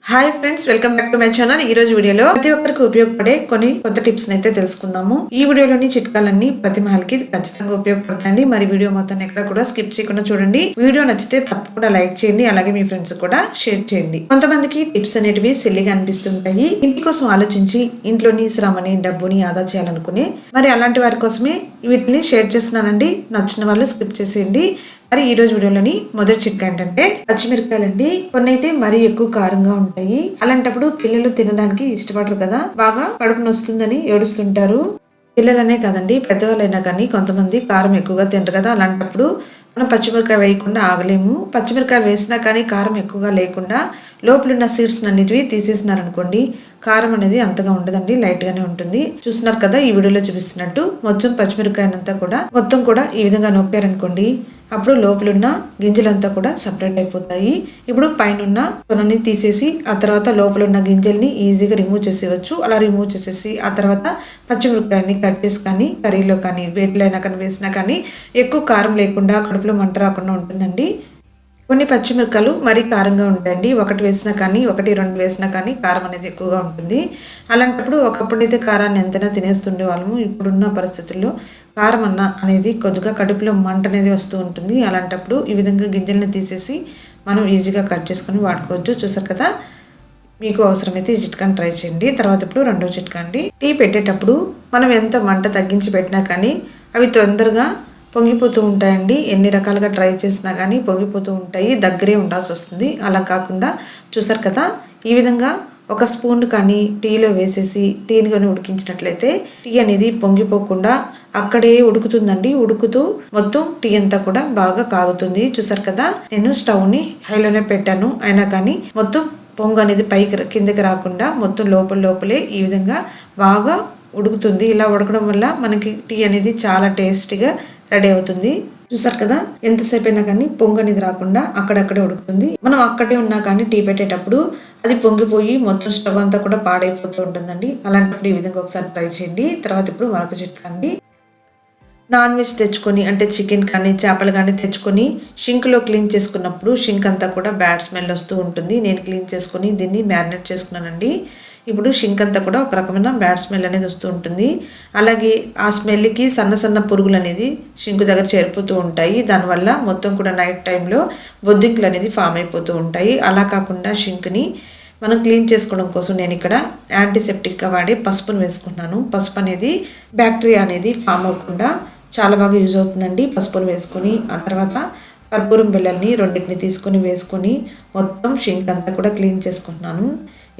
Hi friends, welcome back to my channel. ఈ రోజు వీడియోలో ప్రతి ఒక్కరికి ఉపయోగపడే కొన్ని కొత్త టిప్స్ అయితే తెలుసుకుందాము. ఈ వీడియోలోని చిట్కాలన్నీ ప్రతి మహిళకి ఖచ్చితంగా ఉపయోగపడతాయండి. మరి వీడియో మొత్తం ఎక్కడ కూడా స్కిప్ చేయకుండా చూడండి. వీడియో నచ్చితే తప్పకుండా లైక్ చేయండి, అలాగే మీ ఫ్రెండ్స్ కూడా షేర్ చేయండి. కొంతమందికి టిప్స్ అనేటివి సిల్లిగా అనిపిస్తుంటాయి. ఇంటి కోసం ఆలోచించి ఇంట్లోని శ్రమని డబ్బుని ఆదా చేయాలనుకునే మరి అలాంటి వారి కోసమే వీటిని షేర్ చేస్తున్నానండి. నచ్చిన వాళ్ళు స్కిప్ చేసేయండి. మరి ఈ రోజు వీడియోలోని మొదటి చిట్కా ఏంటంటే పచ్చిమిరపకాయలండి. కొన్ని అయితే మరీ ఎక్కువ కారంగా ఉంటాయి. అలాంటప్పుడు పిల్లలు తినడానికి ఇష్టపడరు కదా, బాగా కడుపు నొస్తుందని ఏడుస్తుంటారు. పిల్లలనే కాదండి, పెద్దవాళ్ళైనా కానీ కొంతమంది కారం ఎక్కువగా తినరు కదా. అలాంటప్పుడు మనం పచ్చిమిరకాయ వేయకుండా ఆగలేము. పచ్చిమిరకాయలు వేసినా కానీ కారం ఎక్కువగా లేకుండా లోపల ఉన్న సీడ్స్ అన్నిటివి తీసేసినారనుకోండి, కారం అనేది అంతగా ఉండదండి, లైట్ గానే ఉంటుంది. చూస్తున్నారు కదా, ఈ వీడియోలో చూపిస్తున్నట్టు మొత్తం పచ్చిమిరకాయనంతా కూడా మొత్తం కూడా ఈ విధంగా నొక్కారనుకోండి, అప్పుడు లోపలున్న గింజలంతా కూడా సపరేట్ అయిపోతాయి. ఇప్పుడు పైన కొనని తీసేసి ఆ తర్వాత లోపల ఉన్న గింజల్ని ఈజీగా రిమూవ్ చేసేవచ్చు. అలా రిమూవ్ చేసేసి ఆ తర్వాత పచ్చిమిరపకాయని కట్ చేసి కానీ కర్రీలో కానీ వేటిలో అయినా కానీ వేసినా కానీ ఎక్కువ కారం లేకుండా కడుపులో మంట రాకుండా ఉంటుందండి. కొన్ని పచ్చిమిరపకాయలు మరీ కారంగా ఉంటాయండి. ఒకటి వేసినా కానీ ఒకటి రెండు వేసినా కానీ కారం అనేది ఎక్కువగా ఉంటుంది. అలాంటప్పుడు ఒకప్పుడైతే కారాన్ని ఎంతైనా తినేస్తుండే వాళ్ళము. ఇప్పుడున్న పరిస్థితుల్లో కారం అనేది కొద్దిగా కడుపులో మంట అనేది వస్తూ ఉంటుంది. అలాంటప్పుడు ఈ విధంగా గింజల్ని తీసేసి మనం ఈజీగా కట్ చేసుకొని వాడుకోవచ్చు. చూసారు కదా, మీకు అవసరమైతే ఈ చిట్కాని ట్రై చేయండి. తర్వాత ఇప్పుడు రెండో చిట్కా అండి. టీ పెట్టేటప్పుడు మనం ఎంత మంట తగ్గించి పెట్టినా కానీ అవి తొందరగా పొంగిపోతూ ఉంటాయండి. ఎన్ని రకాలుగా ట్రై చేసినా కానీ పొంగిపోతూ ఉంటాయి, దగ్గరే ఉండాల్సి వస్తుంది. అలా కాకుండా చూసారు కదా, ఈ విధంగా ఒక స్పూన్ కానీ టీలో వేసేసి టీని కానీ ఉడికించినట్లయితే టీ అనేది పొంగిపోకుండా అక్కడే ఉడుకుతుందండి. ఉడుకుతూ మొత్తం టీ అంతా కూడా బాగా కాగుతుంది. చూసారు కదా, నేను స్టవ్ని హైలోనే పెట్టాను, అయినా కానీ మొత్తం పొంగు అనేది పైకి కిందకి రాకుండా మొత్తం లోపలే ఈ విధంగా బాగా ఉడుకుతుంది. ఇలా ఉడకడం వల్ల మనకి టీ అనేది చాలా టేస్టీగా రెడీ అవుతుంది. చూసారు కదా, ఎంతసేపు అయినా కానీ పొంగు అనేది రాకుండా అక్కడక్కడే ఉడుకుతుంది. మనం అక్కడే ఉన్నా కానీ టీ పెట్టేటప్పుడు అది పొంగిపోయి మొత్తం స్టవ్ అంతా కూడా పాడైపోతూ ఉంటుందండి. అలాంటప్పుడు ఈ విధంగా ఒకసారి ట్రై చేయండి. తర్వాత ఇప్పుడు మరొక చిట్కా అండి. నాన్ వెజ్ తెచ్చుకొని అంటే చికెన్ కానీ చేపలు కానీ తెచ్చుకొని షింక్లో క్లీన్ చేసుకున్నప్పుడు షింక్ అంతా కూడా బ్యాడ్ స్మెల్ వస్తూ ఉంటుంది. నేను క్లీన్ చేసుకుని దీన్ని మ్యారినేట్ చేసుకున్నానండి. ఇప్పుడు షింక్ అంతా కూడా ఒక రకమైన బ్యాడ్ స్మెల్ అనేది వస్తూ ఉంటుంది. అలాగే ఆ స్మెల్కి సన్న పురుగులు అనేది షింక్ దగ్గర చేరిపోతూ ఉంటాయి. దానివల్ల మొత్తం కూడా నైట్ టైంలో బొద్దింకలు అనేది ఫామ్ అయిపోతూ ఉంటాయి. అలా కాకుండా షింక్ని మనం క్లీన్ చేసుకోవడం కోసం నేను ఇక్కడ యాంటీసెప్టిక్గా వాడే పసుపును వేసుకుంటున్నాను. పసుపు అనేది బ్యాక్టీరియా అనేది ఫామ్ అవ్వకుండా చాలా బాగా యూజ్ అవుతుందండి. పసుపును వేసుకొని ఆ తర్వాత కర్పూరం బిళ్ళల్ని రెండింటిని తీసుకొని వేసుకొని మొత్తం షింక్ అంతా కూడా క్లీన్ చేసుకుంటున్నాను.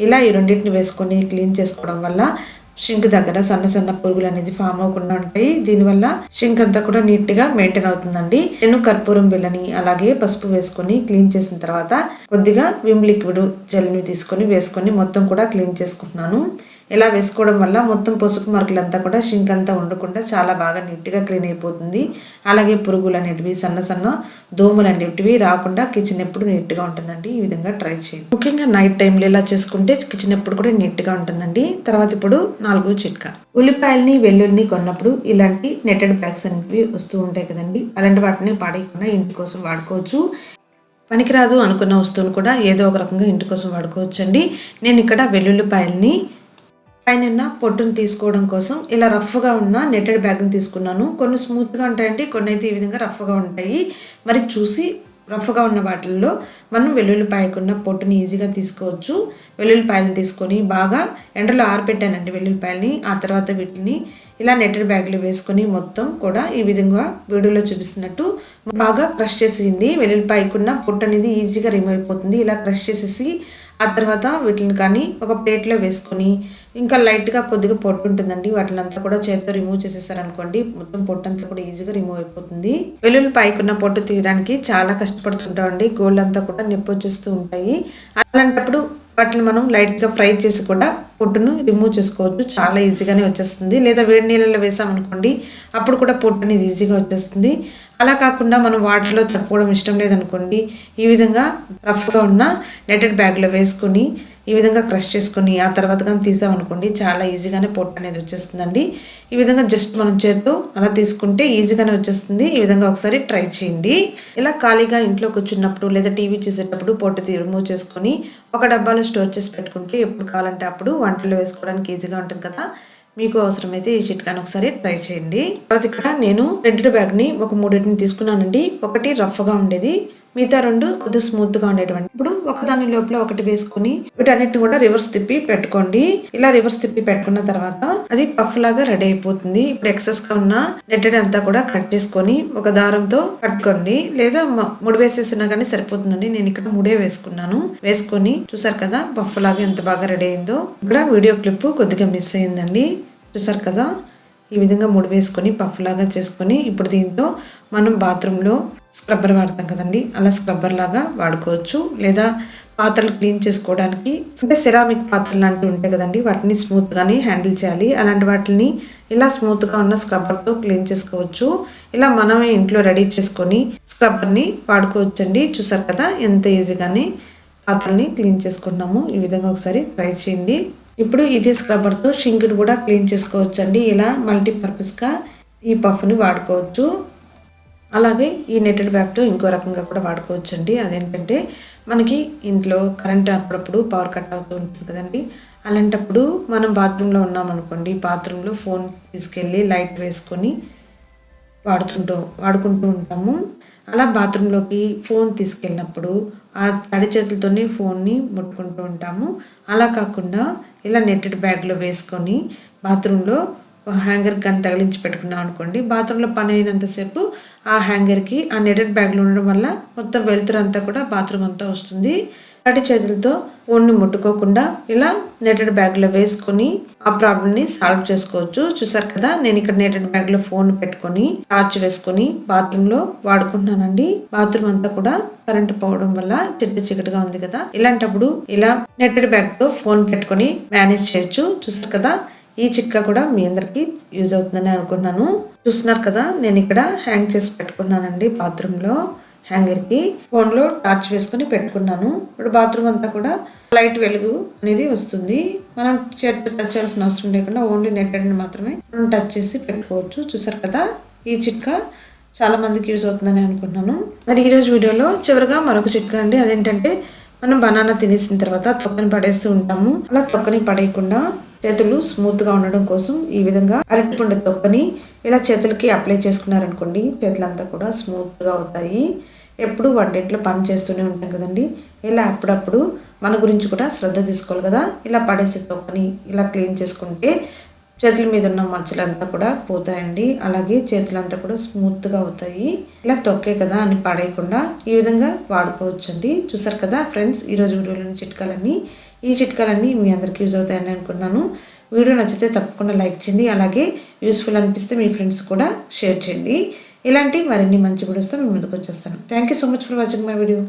ఇలా ఈ రెండింటిని వేసుకొని క్లీన్ చేసుకోవడం వల్ల షింక్ దగ్గర సన్న పురుగులు అనేది ఫామ్ అవ్వకుండా ఉంటాయి. దీనివల్ల షింక్ అంతా కూడా నీట్గా మెయింటైన్ అవుతుందండి. నేను కర్పూరం బిళ్ళని అలాగే పసుపు వేసుకొని క్లీన్ చేసిన తర్వాత కొద్దిగా విమ్ లిక్విడ్ జెల్ని తీసుకొని వేసుకొని మొత్తం కూడా క్లీన్ చేసుకుంటున్నాను. ఇలా వేసుకోవడం వల్ల మొత్తం పసుపు మరకలంతా కూడా షింక్ అంతా ఉండకుండా చాలా బాగా నీట్గా క్లీన్ అయిపోతుంది. అలాగే పురుగులు అనేటివి సన్న దోమలు అనేటివి రాకుండా కిచెన్ ఎప్పుడు నీట్గా ఉంటుందండి. ఈ విధంగా ట్రై చేయండి. ముఖ్యంగా నైట్ టైంలో ఇలా చేసుకుంటే కిచెన్ ఎప్పుడు కూడా నీట్గా ఉంటుందండి. తర్వాత ఇప్పుడు 4వ చిట్కా. ఉల్లిపాయలని వెల్లుల్లిని కొన్నప్పుడు ఇలాంటి నెట్టెడ్ బ్యాగ్స్ అనేవి వస్తూ ఉంటాయి కదండి. అలాంటి వాటిని పాడేయకుండా ఇంటి కోసం వాడుకోవచ్చు. పనికిరాదు అనుకున్న వస్తువును కూడా ఏదో ఒక రకంగా ఇంటి కోసం వాడుకోవచ్చు అండి. నేను ఇక్కడ వెల్లుల్లిపాయల్ని పైన పొట్టును తీసుకోవడం కోసం ఇలా రఫ్గా ఉన్న నెట్టెడ్ బ్యాగ్ని తీసుకున్నాను. కొన్ని స్మూత్గా ఉంటాయండి, కొన్ని అయితే ఈ విధంగా రఫ్గా ఉంటాయి. మరి చూసి రఫ్గా ఉన్న వాటిల్లో మనం వెల్లుల్లిపాయకున్న పొట్టుని ఈజీగా తీసుకోవచ్చు. వెల్లుల్లిపాయలను తీసుకొని బాగా ఎండలో ఆరబెట్టానండి వెల్లుల్లిపాయలని. ఆ తర్వాత వీటిని ఇలా నెట్టెడ్ బ్యాగ్లో వేసుకొని మొత్తం కూడా ఈ విధంగా వీడియోలో చూపిస్తున్నట్టు బాగా క్రష్ చేసింది. వెల్లుల్లిపాయకున్న పొట్టు అనేది ఈజీగా రిమూవ్ అయిపోతుంది. ఇలా క్రష్ చేసేసి ఆ తర్వాత వీటిని కానీ ఒక ప్లేట్లో వేసుకొని ఇంకా లైట్గా కొద్దిగా పొట్టు ఉంటుందండి, వాటిని అంతా కూడా చేత్తో రిమూవ్ చేసేసారనుకోండి మొత్తం పొట్టు అంతా కూడా ఈజీగా రిమూవ్ అయిపోతుంది. వెల్లుల్లిపాయకున్న పొట్టు తీయడానికి చాలా కష్టపడుతుంటామండి. గోల్డ్ అంతా కూడా నొప్పి వచ్చేస్తూ ఉంటాయి. అలాంటప్పుడు వాటిని మనం లైట్గా ఫ్రై చేసి కూడా పొట్టును రిమూవ్ చేసుకోవచ్చు. చాలా ఈజీగానే వచ్చేస్తుంది. లేదా వేడి నీళ్ళలో వేసామనుకోండి అప్పుడు కూడా పొట్టు అనేది ఈజీగా వచ్చేస్తుంది. అలా కాకుండా మనం వాటర్లో తడుపుకోవడం ఇష్టం లేదనుకోండి, ఈ విధంగా రఫ్గా ఉన్న నెట్టెడ్ బ్యాగ్లో వేసుకొని ఈ విధంగా క్రష్ చేసుకొని ఆ తర్వాత కానీ తీసామనుకోండి చాలా ఈజీగానే పొట్టు అనేది వచ్చేస్తుందండి. ఈ విధంగా జస్ట్ మనం చేత్తో అలా తీసుకుంటే ఈజీగానే వచ్చేస్తుంది. ఈ విధంగా ఒకసారి ట్రై చేయండి. ఇలా ఖాళీగా ఇంట్లో కూర్చున్నప్పుడు లేదా టీవీ చూసేటప్పుడు పొట్టు రిమూవ్ చేసుకొని ఒక డబ్బాలో స్టోర్ చేసి పెట్టుకుంటే ఎప్పుడు కావాలంటే అప్పుడు వంటలు వేసుకోవడానికి ఈజీగా ఉంటుంది కదా. మీకు అవసరమైతే ఈ చిట్కాను ఒకసారి ట్రై చేయండి. తర్వాత ఇక్కడ నేను ప్రింటెడ్ బ్యాగ్ని ఒక 3 తీసుకున్నానండి. ఒకటి రఫ్గా ఉండేది, మిగతా 2 కొద్దిగా స్మూత్గా ఉండేటువంటి. ఇప్పుడు ఒకదాని లోపల ఒకటి వేసుకుని వీటన్నిటిని కూడా రివర్స్ తిప్పి పెట్టుకోండి. ఇలా రివర్స్ తిప్పి పెట్టుకున్న తర్వాత అది పఫ్ లాగా రెడీ అయిపోతుంది. ఇప్పుడు ఎక్సెస్ గా ఉన్న నెట్టెడ్ అంతా కూడా కట్ చేసుకొని ఒక దారంతో కట్టుకోండి, లేదా ముడి వేసేసినా కానీ సరిపోతుందండి. నేను ఇక్కడ ముడే వేసుకున్నాను. వేసుకొని చూసారు కదా పఫ్ లాగా ఎంత బాగా రెడీ అయిందో. ఇక్కడ వీడియో క్లిప్ కొద్దిగా మిస్ అయిందండి. చూసారు కదా ఈ విధంగా ముడి వేసుకొని పఫ్ లాగా చేసుకొని ఇప్పుడు దీంతో మనం బాత్రూంలో స్క్రబ్బర్ వాడతాం కదండి, అలా స్క్రబ్బర్ లాగా వాడుకోవచ్చు. లేదా పాత్రలు క్లీన్ చేసుకోవడానికి అంటే సెరామిక్ పాత్రలు లాంటివి ఉంటాయి కదండి, వాటిని స్మూత్గానే హ్యాండిల్ చేయాలి. అలాంటి వాటిని ఇలా స్మూత్గా ఉన్న స్క్రబ్బర్తో క్లీన్ చేసుకోవచ్చు. ఇలా మనమే ఇంట్లో రెడీ చేసుకొని స్క్రబ్బర్ని వాడుకోవచ్చండి. చూసారు కదా ఎంత ఈజీగానే పాత్రల్ని క్లీన్ చేసుకున్నాము. ఈ విధంగా ఒకసారి ట్రై చేయండి. ఇప్పుడు ఇదే స్క్రబ్బర్తో షింక్ని కూడా క్లీన్ చేసుకోవచ్చు అండి. ఇలా మల్టీపర్పస్గా ఈ పఫ్ని వాడుకోవచ్చు. అలాగే ఈ నెట్టెడ్ బ్యాగ్తో ఇంకో రకంగా కూడా వాడుకోవచ్చు అండి. అదేంటంటే మనకి ఇంట్లో కరెంట్ అప్పుడప్పుడు పవర్ కట్ అవుతూ ఉంటుంది కదండి. అలాంటప్పుడు మనం బాత్రూంలో ఉన్నామనుకోండి, బాత్రూంలో ఫోన్ తీసుకెళ్ళి లైట్ వేసుకొని వాడుకుంటూ ఉంటాము. అలా బాత్రూంలోకి ఫోన్ తీసుకెళ్ళినప్పుడు ఆ తడి చేతులతోనే ఫోన్ని ముట్టుకుంటూ ఉంటాము. అలా కాకుండా ఇలా నెట్టెడ్ బ్యాగ్లో వేసుకొని బాత్రూంలో హ్యాంగర్ కానీ తగిలించి పెట్టుకున్నాం అనుకోండి, బాత్రూంలో పని అయినంతసేపు ఆ హ్యాంగర్కి ఆ నెట్టెడ్ బ్యాగ్లో ఉండడం వల్ల మొత్తం వెలుతురు అంతా కూడా బాత్రూమ్ అంతా వస్తుంది. తడి చేతులతో ఫోన్ని ముట్టుకోకుండా ఇలా నెట్టెడ్ బ్యాగ్లో వేసుకొని ఆ ప్రాబ్లమ్ని సాల్వ్ చేసుకోవచ్చు. చూసారు కదా నేను ఇక్కడ నెట్టెడ్ బ్యాగ్లో ఫోన్ పెట్టుకొని టార్చ్ వేసుకొని బాత్రూంలో వాడుకుంటున్నానండి. బాత్రూమ్ అంతా కూడా కరెంట్ పోవడం వల్ల చీకటిగా ఉంది కదా, ఇలాంటప్పుడు ఇలా నెట్టెడ్ బ్యాగ్తో ఫోన్ పెట్టుకొని మేనేజ్ చేయొచ్చు. చూసారు కదా ఈ చిట్కా కూడా మీ అందరికి యూజ్ అవుతుందని అనుకున్నాను. చూస్తున్నారు కదా నేను ఇక్కడ హ్యాంగ్ చేసి పెట్టుకున్నానండి బాత్రూంలో హ్యాంగర్కి. ఫోన్లో టార్చ్ వేసుకొని పెట్టుకున్నాను. ఇప్పుడు బాత్రూమ్ అంతా కూడా లైట్ వెలుగు అనేది వస్తుంది. మనం చేతితో టచ్ చేయాల్సిన అవసరం లేకుండా ఓన్లీ నెట్టెడ్ని మాత్రమే మనం టచ్ చేసి పెట్టుకోవచ్చు. చూసారు కదా ఈ చిట్కా చాలా మందికి యూజ్ అవుతుందని అనుకున్నాను. మరి ఈరోజు వీడియోలో చివరిగా మరొక చిట్కా అండి. అదేంటంటే మనం బనానా తినేసిన తర్వాత తొక్కని పడేస్తూ ఉంటాము. అలా తొక్కని పడేయకుండా చేతులు స్మూత్గా ఉండడం కోసం ఈ విధంగా అరటిపండు తొక్కని ఇలా చేతులకి అప్లై చేసుకున్నారనుకోండి, చేతులంతా కూడా స్మూత్గా అవుతాయి. ఎప్పుడు వంటింట్లో పని చేస్తూనే ఉంటాం కదండి, ఇలా అప్పుడప్పుడు మన గురించి కూడా శ్రద్ధ తీసుకోవాలి కదా. ఇలా పడేసే తొక్కని ఇలా క్లీన్ చేసుకుంటే చేతుల మీద ఉన్న మచ్చలంతా కూడా పోతాయండి. అలాగే చేతులంతా కూడా స్మూత్గా అవుతాయి. ఇలా తొక్కే కదా అని పడేయకుండా ఈ విధంగా వాడుకోవచ్చండి. చూసారు కదా ఫ్రెండ్స్ ఈరోజు వీడియోలోని చిట్కాలన్నీ. ఈ చిట్కాలన్నీ మీ అందరికీ యూజ్ అవుతాయని అనుకున్నాను. వీడియో నచ్చితే తప్పకుండా లైక్ చేయండి. అలాగే యూస్ఫుల్ అనిపిస్తే మీ ఫ్రెండ్స్ కూడా షేర్ చేయండి. ఇలాంటి మరిన్ని మంచి వీడియోస్తో మీ ముందుకు వచ్చేస్తాను. Thank you so much for watching my video.